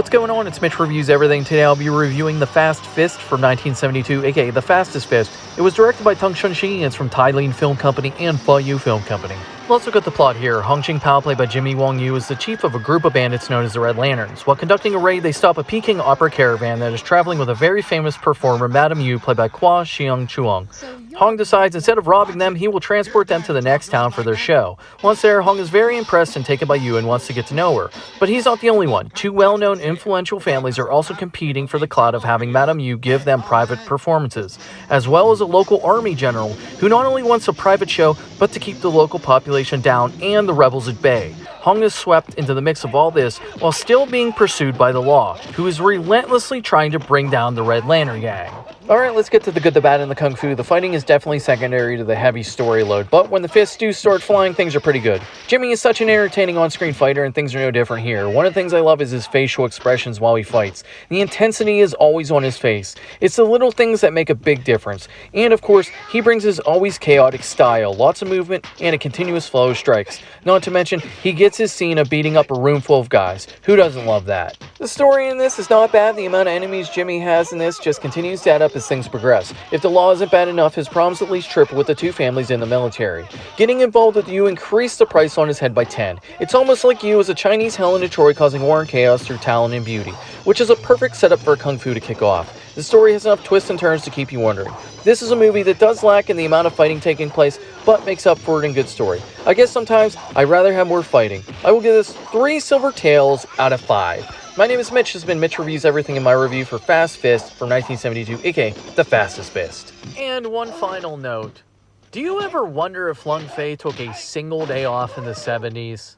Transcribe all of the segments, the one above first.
What's going on? It's Mitch Reviews Everything. Today I'll be reviewing The Fast Fist from 1972, aka The Fastest Fist. It was directed by Ting Shan-Hsi and it's from Tai Lien Film Co. and Wang Yu Film Company. Let's look at the plot here. Hung Ching-Pao, played by Jimmy Wang Yu, is the chief of a group of bandits known as the Red Lanterns. While conducting a raid, they stop a Peking opera caravan that is traveling with a very famous performer, Madame Yu, played by Kuo Hsiao-Chuang. Hung decides instead of robbing them, he will transport them to the next town for their show. Once there, Hung is very impressed and taken by Yu and wants to get to know her. But he's not the only one. Two well-known influential families are also competing for the clout of having Madame Yu give them private performances, as well as a local army general who not only wants a private show, but to keep the local population down and the rebels at bay. Hung is swept into the mix of all this while still being pursued by the law, who is relentlessly trying to bring down the Red Lantern gang. Alright, let's get to the good, the bad, and the kung fu. The fighting is definitely secondary to the heavy story load, but when the fists do start flying, things are pretty good. Jimmy is such an entertaining on-screen fighter, and things are no different here. One of the things I love is his facial expressions while he fights. The intensity is always on his face. It's the little things that make a big difference. And of course, he brings his always chaotic style, lots of movement, and a continuous flow of strikes. Not to mention, he gets his scene of beating up a room full of guys. Who doesn't love that? The story in this is not bad. The amount of enemies Jimmy has in this just continues to add up as things progress. If the law isn't bad enough, his problems at least triple with the two families in the military. Getting involved with Yu increased the price on his head by 10. It's almost like Yu is a Chinese Helen of Troy causing war and chaos through talent and beauty, which is a perfect setup for kung fu to kick off. The story has enough twists and turns to keep you wondering. This is a movie that does lack in the amount of fighting taking place, but makes up for it in good story. I guess sometimes I'd rather have more fighting. I will give this 3 silver tails out of 5. My name is Mitch. This has been Mitch Reviews Everything in my review for Fast Fist from 1972, aka The Fastest Fist. And one final note. Do you ever wonder if Lun Fei took a single day off in the 70s?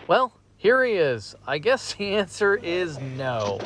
Well, here he is. I guess the answer is no.